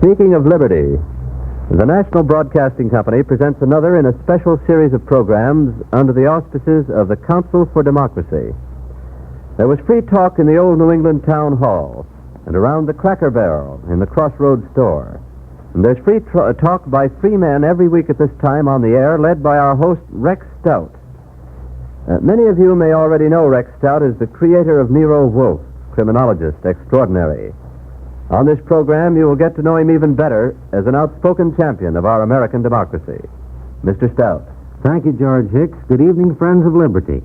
Speaking of liberty, the National Broadcasting Company presents another in a special series of programs under the auspices of the Council for Democracy. There was free talk in the old New England Town Hall and around the Cracker Barrel in the Crossroads store. And there's free talk by free men every week at this time on the air, led by our host, Rex Stout. Many of you may already know Rex Stout as the creator of Nero Wolfe, criminologist extraordinary. On this program, you will get to know him even better as an outspoken champion of our American democracy. Mr. Stout. Thank you, George Hicks. Good evening, friends of liberty.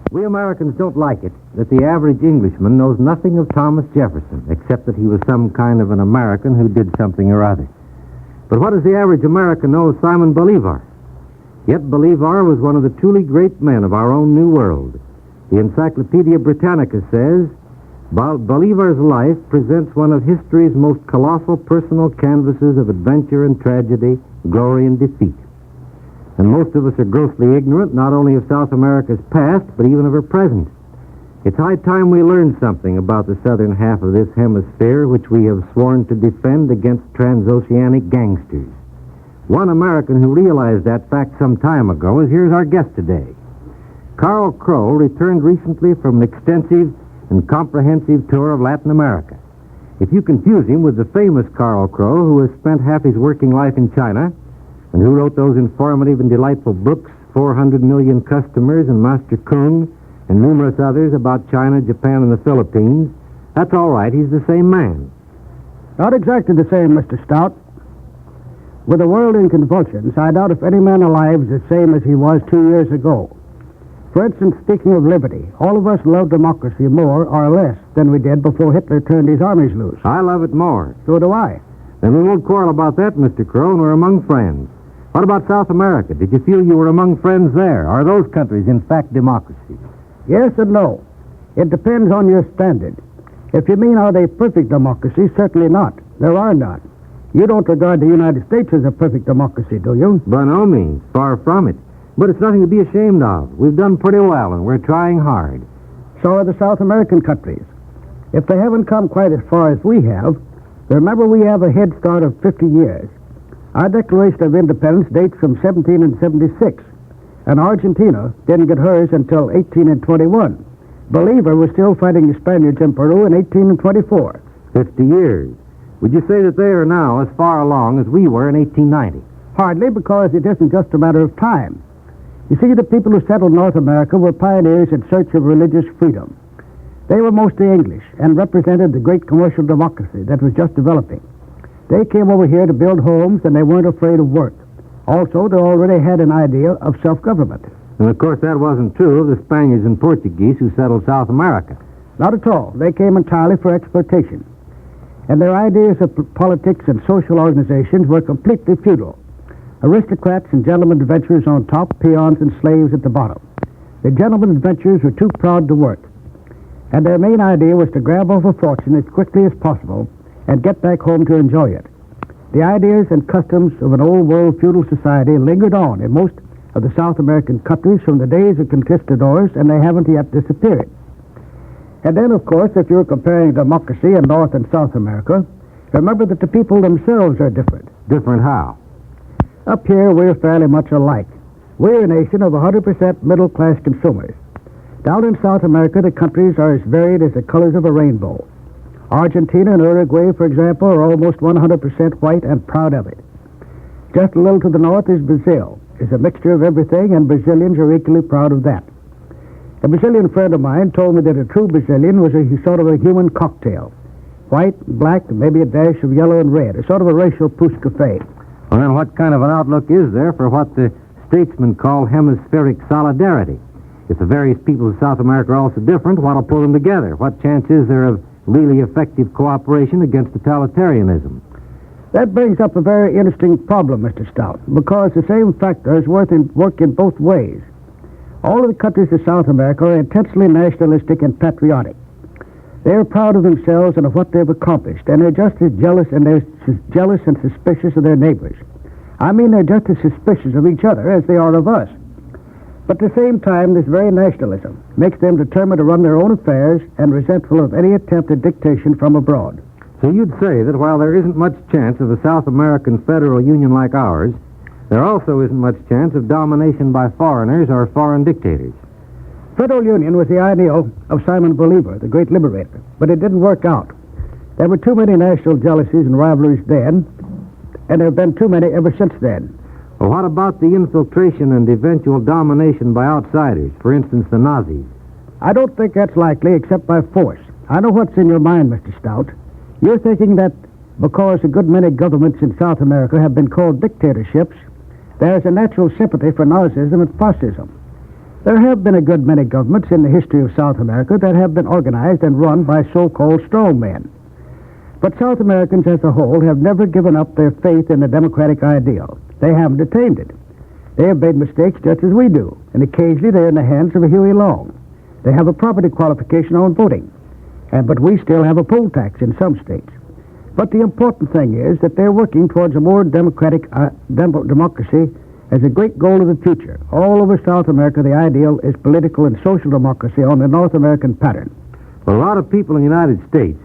We Americans don't like it that the average Englishman knows nothing of Thomas Jefferson, except that he was some kind of an American who did something or other. But what does the average American know of Simon Bolivar? Yet Bolivar was one of the truly great men of our own New World. The Encyclopedia Britannica says, Bolivar's life presents one of history's most colossal personal canvases of adventure and tragedy, glory and defeat. And most of us are grossly ignorant not only of South America's past, but even of her present. It's high time we learned something about the southern half of this hemisphere, which we have sworn to defend against transoceanic gangsters. One American who realized that fact some time ago is here's our guest today. Crowle returned recently from an extensive and comprehensive tour of Latin America. If you confuse him with the famous Crowle, who has spent half his working life in China, and who wrote those informative and delightful books, 400 Million Customers and Master Kung, and numerous others about China, Japan, and the Philippines, that's all right. He's the same man. Not exactly the same, Mr. Stout. With the world in convulsions, I doubt if any man alive is the same as he was 2 years ago. For instance, speaking of liberty, all of us love democracy more or less than we did before Hitler turned his armies loose. I love it more. So do I. Then we won't quarrel about that, Mr. Crow, and we're among friends. What about South America? Did you feel you were among friends there? Are those countries, in fact, democracies? Yes and no. It depends on your standard. If you mean are they perfect democracies, certainly not. There are none. You don't regard the United States as a perfect democracy, do you? By no means. Far from it. But it's nothing to be ashamed of. We've done pretty well, and we're trying hard. So are the South American countries. If they haven't come quite as far as we have, remember we have a head start of 50 years. Our Declaration of Independence dates from 1776, and Argentina didn't get hers until 1821. Bolivar was still fighting the Spaniards in Peru in 1824. 50 years. Would you say that they are now as far along as we were in 1890? Hardly, because it isn't just a matter of time. You see, the people who settled North America were pioneers in search of religious freedom. They were mostly English and represented the great commercial democracy that was just developing. They came over here to build homes, and they weren't afraid of work. Also, they already had an idea of self-government. And, of course, that wasn't true of the Spaniards and Portuguese who settled South America. Not at all. They came entirely for exploitation. And their ideas of politics and social organizations were completely feudal. Aristocrats and gentlemen adventurers on top, peons and slaves at the bottom. The gentlemen adventurers were too proud to work. And their main idea was to grab off a fortune as quickly as possible and get back home to enjoy it. The ideas and customs of an old world feudal society lingered on in most of the South American countries from the days of conquistadors, and they haven't yet disappeared. And then, of course, if you're comparing democracy in North and South America, remember that the people themselves are different. Different how? Up here, we're fairly much alike. We're a nation of 100% middle-class consumers. Down in South America, the countries are as varied as the colors of a rainbow. Argentina and Uruguay, for example, are almost 100% white and proud of it. Just a little to the north is Brazil. It's a mixture of everything, and Brazilians are equally proud of that. A Brazilian friend of mine told me that a true Brazilian was a sort of a human cocktail. White, black, and maybe a dash of yellow and red, a sort of a racial pousse café. Well, then what kind of an outlook is there for what the statesmen call hemispheric solidarity? If the various peoples of South America are also different, what'll pull them together? What chance is there of really effective cooperation against totalitarianism? That brings up a very interesting problem, Mr. Stout, because the same factors work in both ways. All of the countries of South America are intensely nationalistic and patriotic. They are proud of themselves and of what they've accomplished, and they're just as jealous and suspicious of their neighbors. I mean, they're just as suspicious of each other as they are of us. But at the same time, this very nationalism makes them determined to run their own affairs and resentful of any attempt at dictation from abroad. So you'd say that while there isn't much chance of a South American federal union like ours, there also isn't much chance of domination by foreigners or foreign dictators. Federal Union was the ideal of Simon Bolivar, the great liberator, but it didn't work out. There were too many national jealousies and rivalries then, and there have been too many ever since then. Well, what about the infiltration and eventual domination by outsiders, for instance, the Nazis? I don't think that's likely except by force. I know what's in your mind, Mr. Stout. You're thinking that because a good many governments in South America have been called dictatorships, there's a natural sympathy for Nazism and fascism. There have been a good many governments in the history of South America that have been organized and run by so-called strongmen. But South Americans as a whole have never given up their faith in the democratic ideal. They haven't attained it. They have made mistakes just as we do, and occasionally they're in the hands of a Huey Long. They have a property qualification on voting, but we still have a poll tax in some states. But the important thing is that they're working towards a more democratic democracy as a great goal of the future. All over South America, the ideal is political and social democracy on the North American pattern. Well, a lot of people in the United States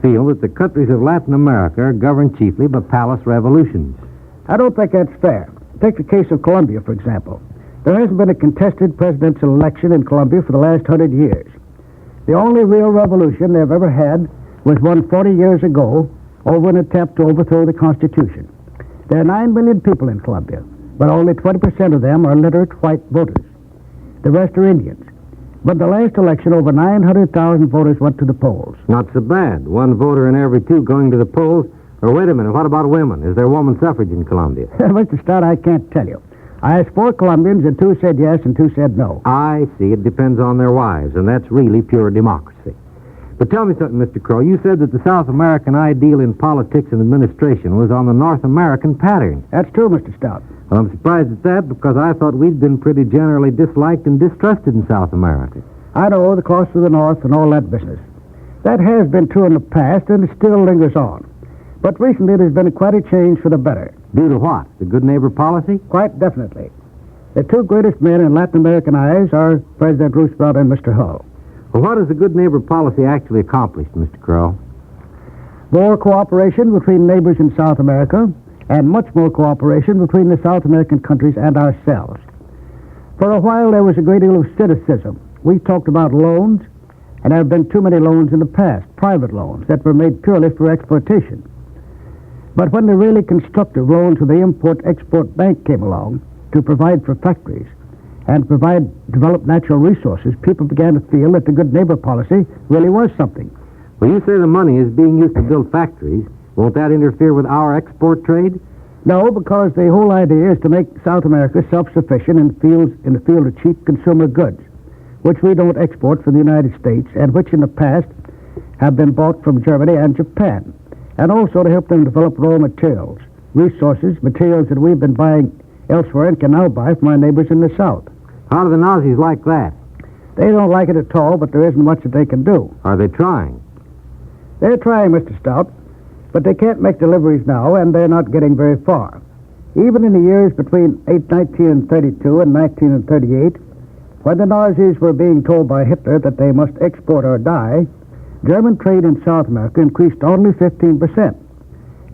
feel that the countries of Latin America are governed chiefly by palace revolutions. I don't think that's fair. Take the case of Colombia, for example. There hasn't been a contested presidential election in Colombia for the last 100 years. The only real revolution they've ever had was one 40 years ago over an attempt to overthrow the Constitution. There are 9 million people in Colombia, but only 20% of them are literate white voters. The rest are Indians. But in the last election, over 900,000 voters went to the polls. Not so bad. One voter in every 2 going to the polls. Or wait a minute, what about women? Is there woman suffrage in Colombia? Mr. Stout, I can't tell you. I asked 4 Colombians, and 2 said yes, and 2 said no. I see. It depends on their wives, and that's really pure democracy. But tell me something, Mr. Crowle. You said that the South American ideal in politics and administration was on the North American pattern. That's true, Mr. Stout. Well, I'm surprised at that because I thought we'd been pretty generally disliked and distrusted in South America. I know, the cost of the North and all that business. That has been true in the past, and it still lingers on. But recently there's been quite a change for the better. Due to what? The good neighbor policy? Quite definitely. The 2 greatest men in Latin American eyes are President Roosevelt and Mr. Hull. Well, what has the good neighbor policy actually accomplished, Mr. Crowle? More cooperation between neighbors in South America, and much more cooperation between the South American countries and ourselves. For a while there was a great deal of cynicism. We talked about loans, and there have been too many loans in the past, private loans, that were made purely for exploitation. But when the really constructive loans of the Import-Export Bank came along to provide for factories and develop natural resources, people began to feel that the good neighbor policy really was something. Well, you say the money is being used to build factories. Won't that interfere with our export trade? No, because the whole idea is to make South America self-sufficient in the field of cheap consumer goods, which we don't export from the United States and which in the past have been bought from Germany and Japan, and also to help them develop raw materials, materials that we've been buying elsewhere and can now buy from our neighbors in the South. How do the Nazis like that? They don't like it at all, but there isn't much that they can do. Are they trying? They're trying, Mr. Stout, but they can't make deliveries now, and they're not getting very far. Even in the years between 1932 and 1938, when the Nazis were being told by Hitler that they must export or die, German trade in South America increased only 15%.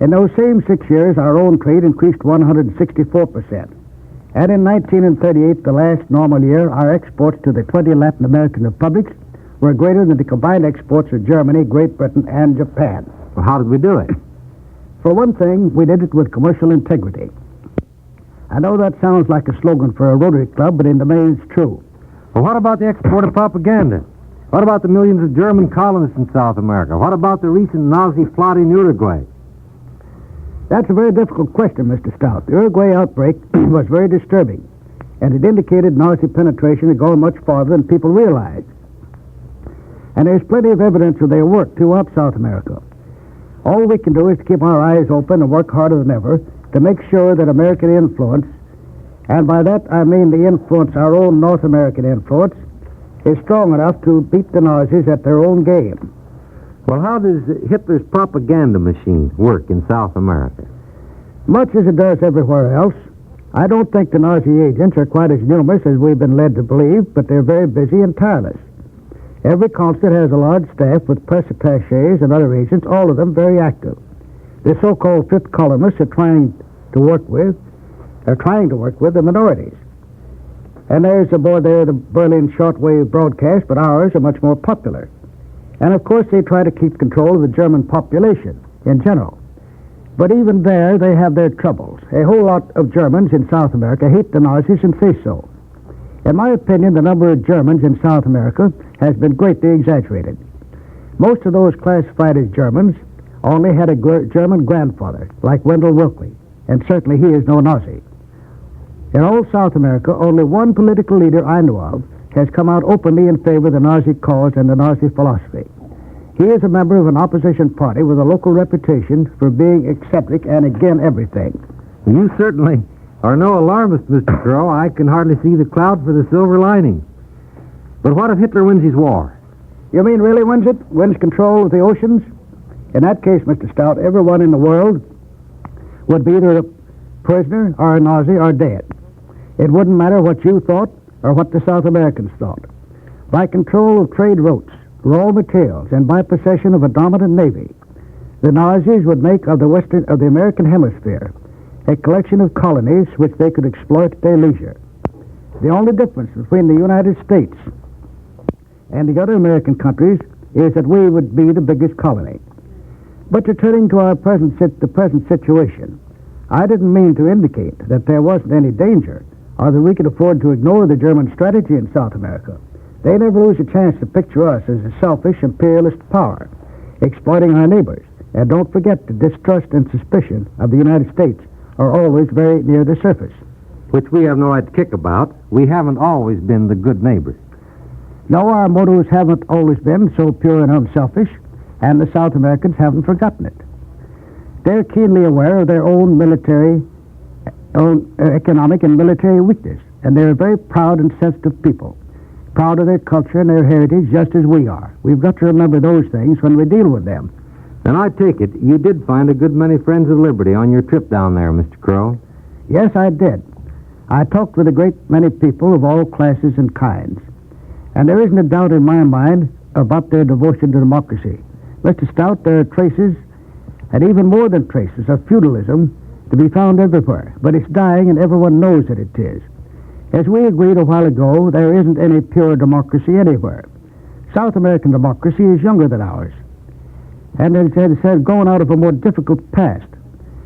In those same 6 years, our own trade increased 164%. And in 1938, the last normal year, our exports to the 20 Latin American republics were greater than the combined exports of Germany, Great Britain, and Japan. Well, how did we do it? For one thing, we did it with commercial integrity. I know that sounds like a slogan for a Rotary Club, but in the main it's true. Well, what about the export of propaganda? What about the millions of German colonists in South America? What about the recent Nazi plot in Uruguay? That's a very difficult question, Mr. Stout. The Uruguay outbreak was very disturbing, and it indicated Nazi penetration had gone much farther than people realized. And there's plenty of evidence of their work throughout South America. All we can do is to keep our eyes open and work harder than ever to make sure that American influence, and by that I mean the influence, our own North American influence, is strong enough to beat the Nazis at their own game. Well, how does Hitler's propaganda machine work in South America? Much as it does everywhere else. I don't think the Nazi agents are quite as numerous as we've been led to believe, but they're very busy and tireless. Every consulate has a large staff with press attachés and other agents, all of them very active. The so-called fifth columnists are trying to work with the minorities. And there's aboard there the Berlin shortwave broadcast, but ours are much more popular. And of course they try to keep control of the German population in general. But even there they have their troubles. A whole lot of Germans in South America hate the Nazis and say so. In my opinion, the number of Germans in South America has been greatly exaggerated. Most of those classified as Germans only had a German grandfather, like Wendell Willkie, and certainly he is no Nazi. In all South America, only one political leader I know of has come out openly in favor of the Nazi cause and the Nazi philosophy. He is a member of an opposition party with a local reputation for being eccentric and against everything. You certainly are no alarmist, Mr. Crowle. I can hardly see the cloud for the silver lining. But what if Hitler wins his war? You mean really wins it? Wins control of the oceans? In that case, Mr. Stout, everyone in the world would be either a prisoner or a Nazi or dead. It wouldn't matter what you thought or what the South Americans thought. By control of trade routes, raw materials, and by possession of a dominant navy, the Nazis would make of the American hemisphere a collection of colonies which they could exploit at their leisure. The only difference between the United States and the other American countries is that we would be the biggest colony. But returning to the present situation, I didn't mean to indicate that there wasn't any danger or that we could afford to ignore the German strategy in South America. They never lose a chance to picture us as a selfish imperialist power, exploiting our neighbors. And don't forget the distrust and suspicion of the United States are always very near the surface. Which we have no right to kick about. We haven't always been the good neighbors. No, our motives haven't always been so pure and unselfish, and the South Americans haven't forgotten it. They're keenly aware of their own economic and military weakness, and they're a very proud and sensitive people, proud of their culture and their heritage just as we are. We've got to remember those things when we deal with them. And I take it you did find a good many friends of liberty on your trip down there, Mr. Crowle. Yes, I did. I talked with a great many people of all classes and kinds, and there isn't a doubt in my mind about their devotion to democracy. Mr. Stout, there are traces, and even more than traces, of feudalism to be found everywhere, but it's dying and everyone knows that it is. As we agreed a while ago, there isn't any pure democracy anywhere. South American democracy is younger than ours, and it has grown out of a more difficult past,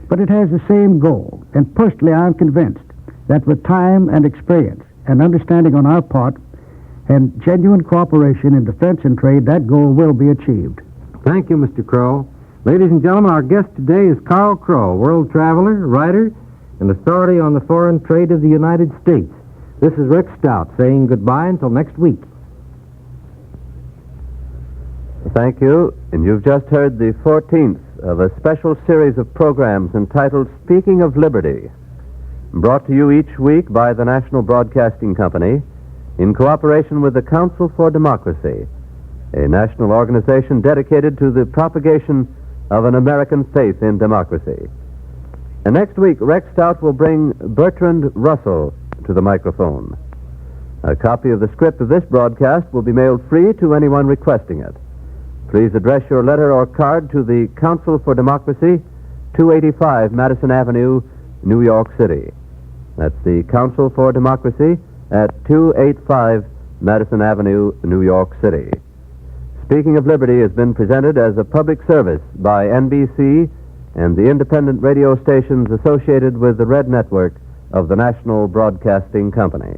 but it has the same goal, and personally I'm convinced that with time and experience and understanding on our part and genuine cooperation in defense and trade, that goal will be achieved. Thank you, Mr. Crowle. Ladies and gentlemen, our guest today is Carl Crowle, world traveler, writer, and authority on the foreign trade of the United States. This is Rick Stout saying goodbye until next week. Thank you. And you've just heard the 14th of a special series of programs entitled Speaking of Liberty, brought to you each week by the National Broadcasting Company in cooperation with the Council for Democracy, a national organization dedicated to the propagation of an American faith in democracy. And next week, Rex Stout will bring Bertrand Russell to the microphone. A copy of the script of this broadcast will be mailed free to anyone requesting it. Please address your letter or card to the Council for Democracy, 285 Madison Avenue, New York City. That's the Council for Democracy at 285 Madison Avenue, New York City. Speaking of Liberty has been presented as a public service by NBC and the independent radio stations associated with the Red Network of the National Broadcasting Company.